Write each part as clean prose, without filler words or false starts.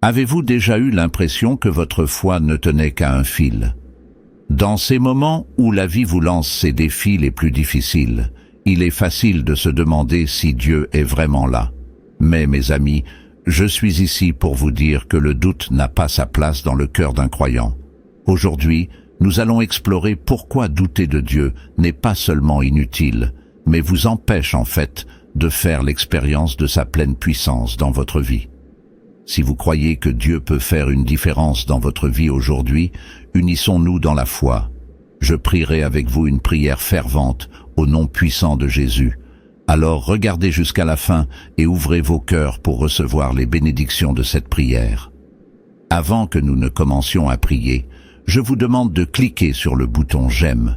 Avez-vous déjà eu l'impression que votre foi ne tenait qu'à un fil? Dans ces moments où la vie vous lance ses défis les plus difficiles, il est facile de se demander si Dieu est vraiment là. Mais mes amis, je suis ici pour vous dire que le doute n'a pas sa place dans le cœur d'un croyant. Aujourd'hui, nous allons explorer pourquoi douter de Dieu n'est pas seulement inutile, mais vous empêche en fait de faire l'expérience de sa pleine puissance dans votre vie. Si vous croyez que Dieu peut faire une différence dans votre vie aujourd'hui, unissons-nous dans la foi. Je prierai avec vous une prière fervente au nom puissant de Jésus. Alors regardez jusqu'à la fin et ouvrez vos cœurs pour recevoir les bénédictions de cette prière. Avant que nous ne commencions à prier, je vous demande de cliquer sur le bouton « J'aime »,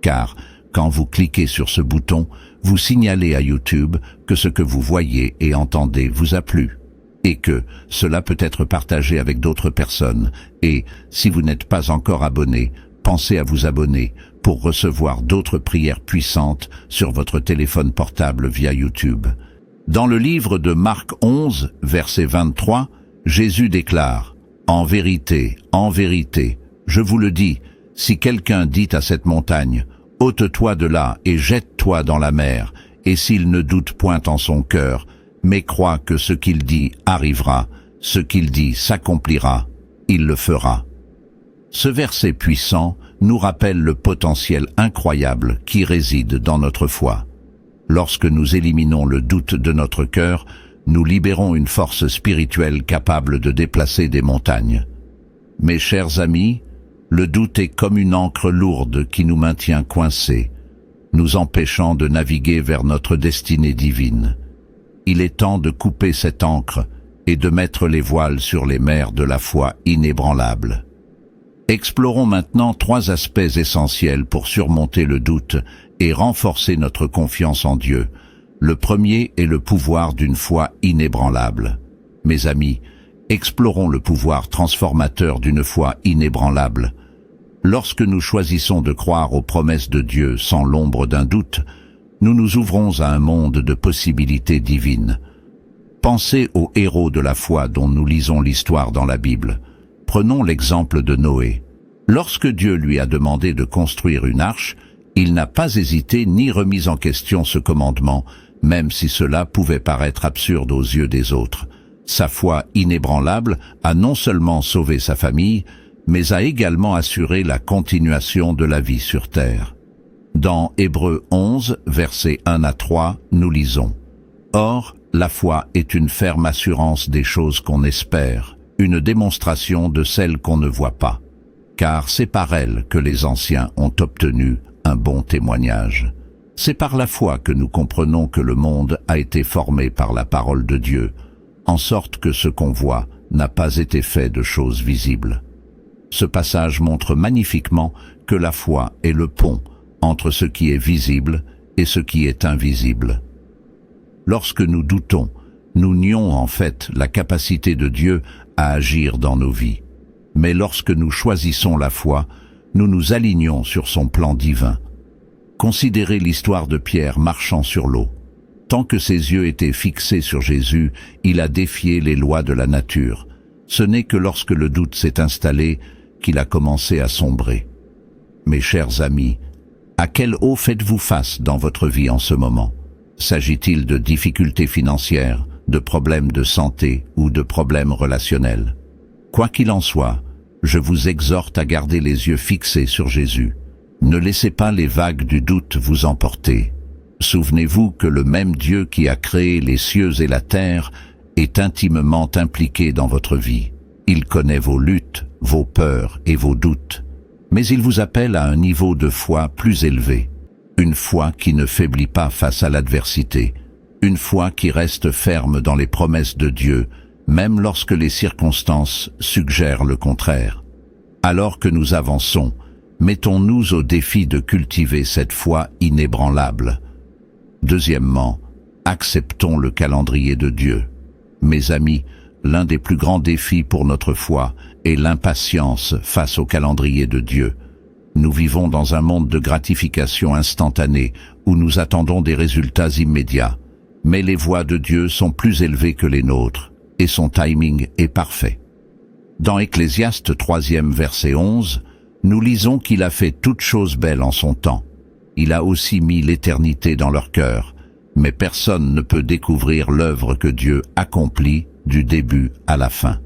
car quand vous cliquez sur ce bouton, vous signalez à YouTube que ce que vous voyez et entendez vous a plu, et que cela peut être partagé avec d'autres personnes. Et si vous n'êtes pas encore abonné, pensez à vous abonner pour recevoir d'autres prières puissantes sur votre téléphone portable via YouTube. Dans le livre de Marc 11, verset 23, Jésus déclare « En vérité, je vous le dis, si quelqu'un dit à cette montagne « Ôte-toi de là et jette-toi dans la mer », et s'il ne doute point en son cœur, mais croit que ce qu'il dit arrivera, ce qu'il dit s'accomplira, il le fera. » Ce verset puissant nous rappelle le potentiel incroyable qui réside dans notre foi. Lorsque nous éliminons le doute de notre cœur, nous libérons une force spirituelle capable de déplacer des montagnes. Mes chers amis, le doute est comme une ancre lourde qui nous maintient coincés, nous empêchant de naviguer vers notre destinée divine. Il est temps de couper cette ancre et de mettre les voiles sur les mers de la foi inébranlable. Explorons maintenant 3 aspects essentiels pour surmonter le doute et renforcer notre confiance en Dieu. Le premier est le pouvoir d'une foi inébranlable. Mes amis, explorons le pouvoir transformateur d'une foi inébranlable. Lorsque nous choisissons de croire aux promesses de Dieu sans l'ombre d'un doute, nous nous ouvrons à un monde de possibilités divines. Pensez aux héros de la foi dont nous lisons l'histoire dans la Bible. Prenons l'exemple de Noé. Lorsque Dieu lui a demandé de construire une arche, il n'a pas hésité ni remis en question ce commandement, même si cela pouvait paraître absurde aux yeux des autres. Sa foi inébranlable a non seulement sauvé sa famille, mais a également assuré la continuation de la vie sur terre. Dans Hébreux 11, versets 1 à 3, nous lisons « Or, la foi est une ferme assurance des choses qu'on espère, une démonstration de celles qu'on ne voit pas. Car c'est par elle que les anciens ont obtenu un bon témoignage. C'est par la foi que nous comprenons que le monde a été formé par la parole de Dieu, en sorte que ce qu'on voit n'a pas été fait de choses visibles. » Ce passage montre magnifiquement que la foi est le pont entre ce qui est visible et ce qui est invisible. Lorsque nous doutons, nous nions en fait la capacité de Dieu à agir dans nos vies. Mais lorsque nous choisissons la foi, nous nous alignons sur son plan divin. Considérez l'histoire de Pierre marchant sur l'eau. Tant que ses yeux étaient fixés sur Jésus, il a défié les lois de la nature. Ce n'est que lorsque le doute s'est installé qu'il a commencé à sombrer. Mes chers amis, à quelle eau faites-vous face dans votre vie en ce moment? S'agit-il de difficultés financières, de problèmes de santé ou de problèmes relationnels? Quoi qu'il en soit, je vous exhorte à garder les yeux fixés sur Jésus. Ne laissez pas les vagues du doute vous emporter. Souvenez-vous que le même Dieu qui a créé les cieux et la terre est intimement impliqué dans votre vie. Il connaît vos luttes, vos peurs et vos doutes. Mais il vous appelle à un niveau de foi plus élevé. Une foi qui ne faiblit pas face à l'adversité. Une foi qui reste ferme dans les promesses de Dieu, même lorsque les circonstances suggèrent le contraire. Alors que nous avançons, mettons-nous au défi de cultiver cette foi inébranlable. Deuxièmement, acceptons le calendrier de Dieu. Mes amis, l'un des plus grands défis pour notre foi est l'impatience face au calendrier de Dieu. Nous vivons dans un monde de gratification instantanée où nous attendons des résultats immédiats. Mais les voies de Dieu sont plus élevées que les nôtres. et son timing est parfait. Dans Ecclésiaste 3e verset 11, nous lisons qu'il a fait toutes choses belles en son temps. Il a aussi mis l'éternité dans leur cœur, mais personne ne peut découvrir l'œuvre que Dieu accomplit du début à la fin.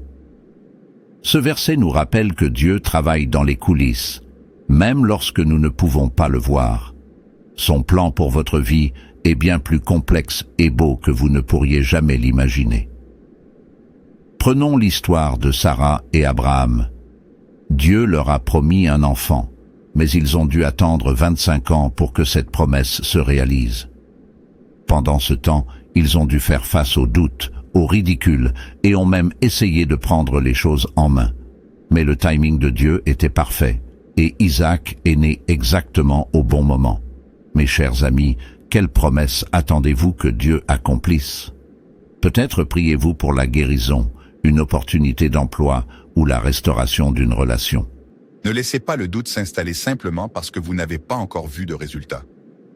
Ce verset nous rappelle que Dieu travaille dans les coulisses, même lorsque nous ne pouvons pas le voir. Son plan pour votre vie est bien plus complexe et beau que vous ne pourriez jamais l'imaginer. Prenons l'histoire de Sarah et Abraham. Dieu leur a promis un enfant, mais ils ont dû attendre 25 ans pour que cette promesse se réalise. Pendant ce temps, ils ont dû faire face aux doutes, au ridicule, et ont même essayé de prendre les choses en main. Mais le timing de Dieu était parfait, et Isaac est né exactement au bon moment. Mes chers amis, quelle promesse attendez-vous que Dieu accomplisse? Peut-être priez-vous pour la guérison, une opportunité d'emploi ou la restauration d'une relation. Ne laissez pas le doute s'installer simplement parce que vous n'avez pas encore vu de résultat.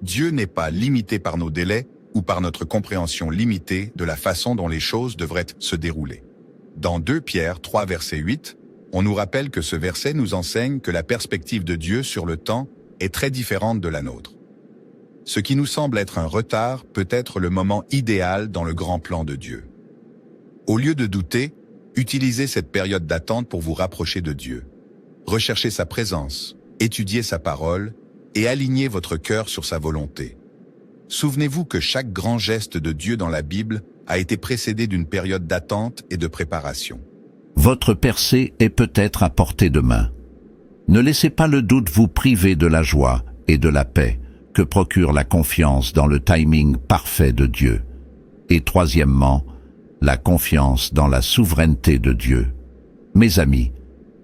Dieu n'est pas limité par nos délais ou par notre compréhension limitée de la façon dont les choses devraient se dérouler. Dans 2 Pierre 3 verset 8, on nous rappelle que ce verset nous enseigne que la perspective de Dieu sur le temps est très différente de la nôtre. Ce qui nous semble être un retard peut être le moment idéal dans le grand plan de Dieu. Au lieu de douter, utilisez cette période d'attente pour vous rapprocher de Dieu. Recherchez sa présence, étudiez sa parole et alignez votre cœur sur sa volonté. Souvenez-vous que chaque grand geste de Dieu dans la Bible a été précédé d'une période d'attente et de préparation. Votre percée est peut-être à portée de main. Ne laissez pas le doute vous priver de la joie et de la paix que procure la confiance dans le timing parfait de Dieu. Et troisièmement, la confiance dans la souveraineté de Dieu. Mes amis,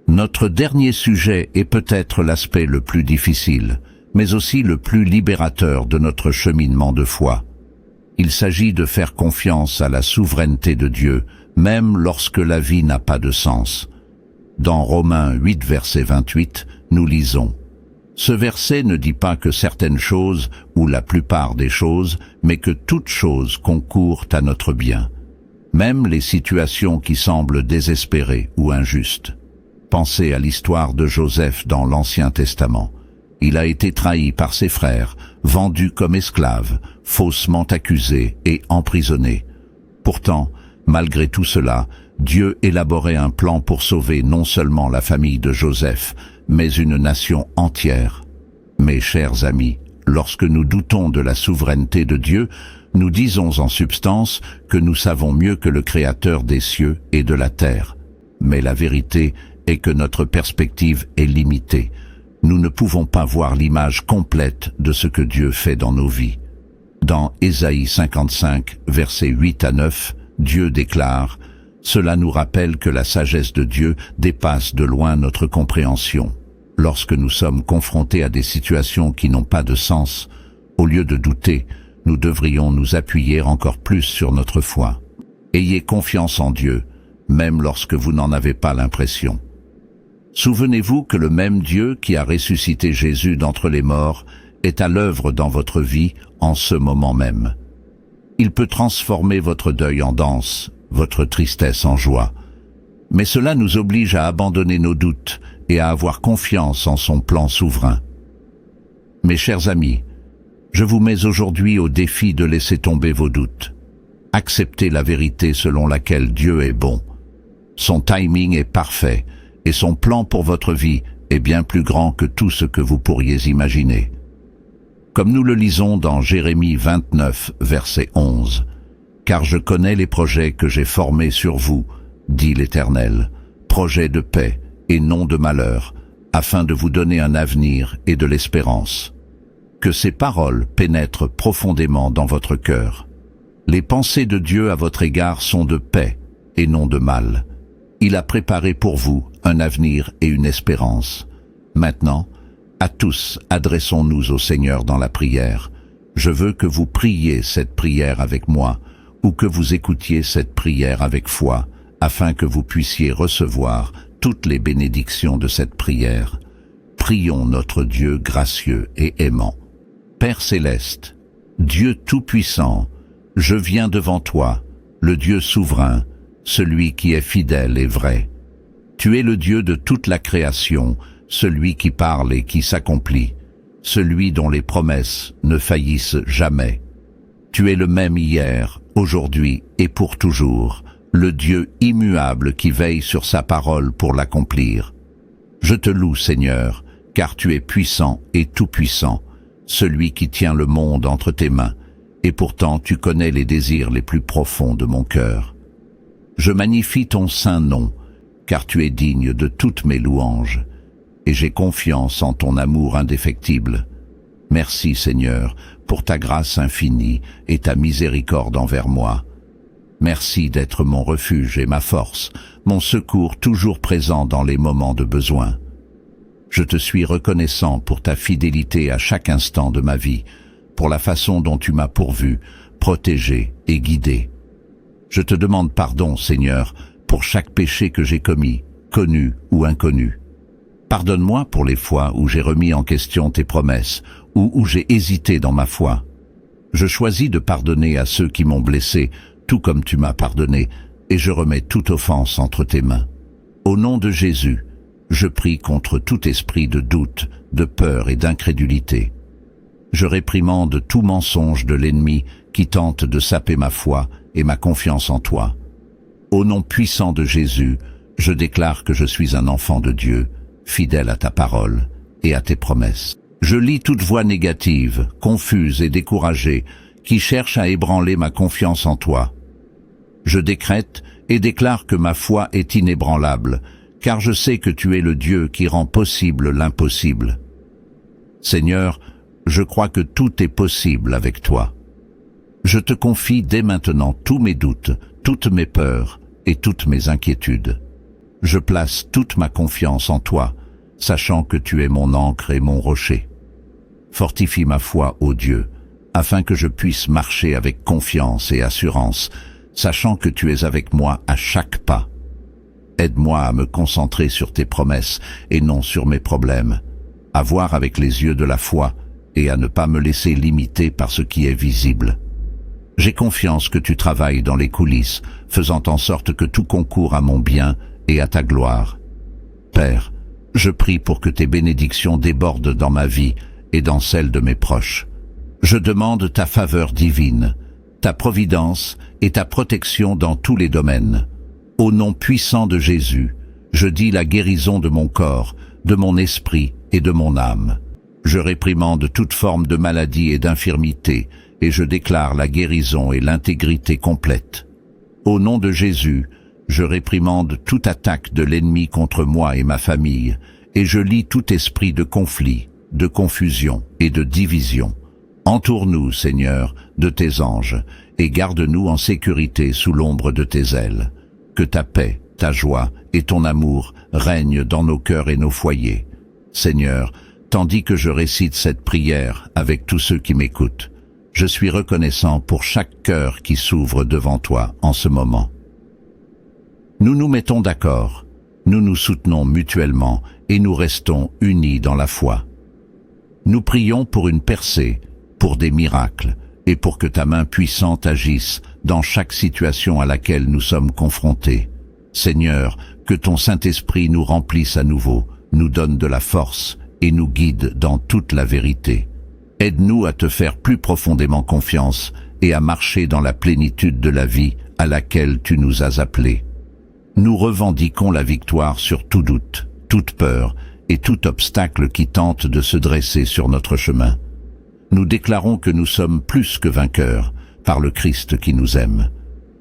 notre dernier sujet est peut-être l'aspect le plus difficile, mais aussi le plus libérateur de notre cheminement de foi. Il s'agit de faire confiance à la souveraineté de Dieu, même lorsque la vie n'a pas de sens. Dans Romains 8 verset 28, nous lisons « Ce verset ne dit pas que certaines choses, ou la plupart des choses, mais que toutes choses concourent à notre bien. Même les situations qui semblent désespérées ou injustes. Pensez à l'histoire de Joseph dans l'Ancien Testament. Il a été trahi par ses frères, vendu comme esclave, faussement accusé et emprisonné. Pourtant, malgré tout cela, Dieu élaborait un plan pour sauver non seulement la famille de Joseph, mais une nation entière. Mes chers amis, lorsque nous doutons de la souveraineté de Dieu, nous disons en substance que nous savons mieux que le Créateur des cieux et de la terre. Mais la vérité est que notre perspective est limitée. Nous ne pouvons pas voir l'image complète de ce que Dieu fait dans nos vies. Dans Ésaïe 55, versets 8 à 9, Dieu déclare « Cela nous rappelle que la sagesse de Dieu dépasse de loin notre compréhension. Lorsque nous sommes confrontés à des situations qui n'ont pas de sens, au lieu de douter, nous devrions nous appuyer encore plus sur notre foi. Ayez confiance en Dieu, même lorsque vous n'en avez pas l'impression. Souvenez-vous que le même Dieu qui a ressuscité Jésus d'entre les morts est à l'œuvre dans votre vie en ce moment même. Il peut transformer votre deuil en danse, votre tristesse en joie. Mais cela nous oblige à abandonner nos doutes et à avoir confiance en son plan souverain. Mes chers amis, je vous mets aujourd'hui au défi de laisser tomber vos doutes. Acceptez la vérité selon laquelle Dieu est bon. Son timing est parfait et son plan pour votre vie est bien plus grand que tout ce que vous pourriez imaginer. Comme nous le lisons dans Jérémie 29, verset 11, « Car je connais les projets que j'ai formés sur vous, dit l'Éternel, projets de paix et non de malheur, afin de vous donner un avenir et de l'espérance. » Que ces paroles pénètrent profondément dans votre cœur. Les pensées de Dieu à votre égard sont de paix et non de mal. Il a préparé pour vous un avenir et une espérance. Maintenant, à tous, adressons-nous au Seigneur dans la prière. Je veux que vous priez cette prière avec moi, ou que vous écoutiez cette prière avec foi, afin que vous puissiez recevoir toutes les bénédictions de cette prière. Prions notre Dieu gracieux et aimant. Père céleste, Dieu tout-puissant, je viens devant toi, le Dieu souverain, celui qui est fidèle et vrai. Tu es le Dieu de toute la création, celui qui parle et qui s'accomplit, celui dont les promesses ne faillissent jamais. Tu es le même hier, aujourd'hui et pour toujours, le Dieu immuable qui veille sur sa parole pour l'accomplir. Je te loue, Seigneur, car tu es puissant et tout-puissant, celui qui tient le monde entre tes mains, et pourtant tu connais les désirs les plus profonds de mon cœur. Je magnifie ton saint nom, car tu es digne de toutes mes louanges, et j'ai confiance en ton amour indéfectible. Merci, Seigneur, pour ta grâce infinie et ta miséricorde envers moi. Merci d'être mon refuge et ma force, mon secours toujours présent dans les moments de besoin. Je te suis reconnaissant pour ta fidélité à chaque instant de ma vie, pour la façon dont tu m'as pourvu, protégé et guidé. Je te demande pardon, Seigneur, pour chaque péché que j'ai commis, connu ou inconnu. Pardonne-moi pour les fois où j'ai remis en question tes promesses, ou où j'ai hésité dans ma foi. Je choisis de pardonner à ceux qui m'ont blessé, tout comme tu m'as pardonné, et je remets toute offense entre tes mains. Au nom de Jésus, je prie contre tout esprit de doute, de peur et d'incrédulité. Je réprimande tout mensonge de l'ennemi qui tente de saper ma foi et ma confiance en toi. Au nom puissant de Jésus, je déclare que je suis un enfant de Dieu, fidèle à ta parole et à tes promesses. Je lis toute voix négative, confuse et découragée, qui cherche à ébranler ma confiance en toi. Je décrète et déclare que ma foi est inébranlable, car je sais que tu es le Dieu qui rend possible l'impossible. Seigneur, je crois que tout est possible avec toi. Je te confie dès maintenant tous mes doutes, toutes mes peurs et toutes mes inquiétudes. Je place toute ma confiance en toi, sachant que tu es mon ancre et mon rocher. Fortifie ma foi, ô Dieu, afin que je puisse marcher avec confiance et assurance, sachant que tu es avec moi à chaque pas. Aide-moi à me concentrer sur tes promesses et non sur mes problèmes, à voir avec les yeux de la foi et à ne pas me laisser limiter par ce qui est visible. J'ai confiance que tu travailles dans les coulisses, faisant en sorte que tout concourt à mon bien et à ta gloire. Père, je prie pour que tes bénédictions débordent dans ma vie et dans celle de mes proches. Je demande ta faveur divine, ta providence et ta protection dans tous les domaines. Au nom puissant de Jésus, je dis la guérison de mon corps, de mon esprit et de mon âme. Je réprimande toute forme de maladie et d'infirmité, et je déclare la guérison et l'intégrité complète. Au nom de Jésus, je réprimande toute attaque de l'ennemi contre moi et ma famille, et je lie tout esprit de conflit, de confusion et de division. Entoure-nous, Seigneur, de tes anges, et garde-nous en sécurité sous l'ombre de tes ailes. Que ta paix, ta joie et ton amour règnent dans nos cœurs et nos foyers. Seigneur, tandis que je récite cette prière avec tous ceux qui m'écoutent, je suis reconnaissant pour chaque cœur qui s'ouvre devant toi en ce moment. Nous nous mettons d'accord, nous nous soutenons mutuellement et nous restons unis dans la foi. Nous prions pour une percée, pour des miracles, et pour que ta main puissante agisse dans chaque situation à laquelle nous sommes confrontés. Seigneur, que ton Saint-Esprit nous remplisse à nouveau, nous donne de la force et nous guide dans toute la vérité. Aide-nous à te faire plus profondément confiance et à marcher dans la plénitude de la vie à laquelle tu nous as appelés. Nous revendiquons la victoire sur tout doute, toute peur et tout obstacle qui tente de se dresser sur notre chemin. Nous déclarons que nous sommes plus que vainqueurs par le Christ qui nous aime.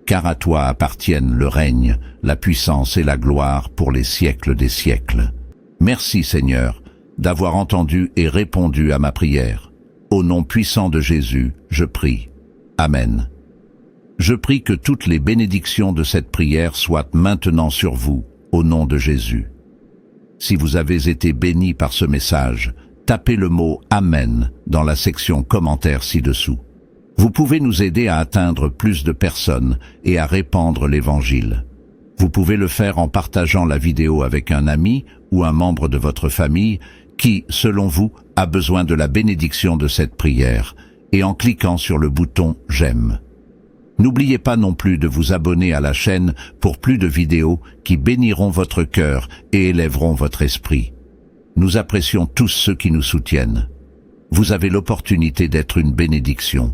Car à toi appartiennent le règne, la puissance et la gloire pour les siècles des siècles. Merci Seigneur, d'avoir entendu et répondu à ma prière. Au nom puissant de Jésus, je prie. Amen. Je prie que toutes les bénédictions de cette prière soient maintenant sur vous, au nom de Jésus. Si vous avez été bénis par ce message, tapez le mot « Amen » dans la section commentaires ci-dessous. Vous pouvez nous aider à atteindre plus de personnes et à répandre l'Évangile. Vous pouvez le faire en partageant la vidéo avec un ami ou un membre de votre famille qui, selon vous, a besoin de la bénédiction de cette prière et en cliquant sur le bouton « J'aime ». N'oubliez pas non plus de vous abonner à la chaîne pour plus de vidéos qui béniront votre cœur et élèveront votre esprit. Nous apprécions tous ceux qui nous soutiennent. Vous avez l'opportunité d'être une bénédiction.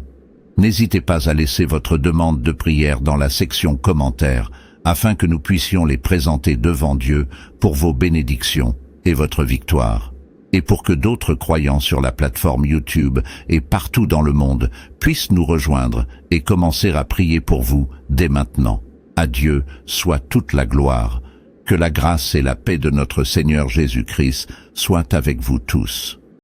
N'hésitez pas à laisser votre demande de prière dans la section commentaires afin que nous puissions les présenter devant Dieu pour vos bénédictions et votre victoire. Et pour que d'autres croyants sur la plateforme YouTube et partout dans le monde puissent nous rejoindre et commencer à prier pour vous dès maintenant. À Dieu soit toute la gloire. Que la grâce et la paix de notre Seigneur Jésus-Christ soient avec vous tous.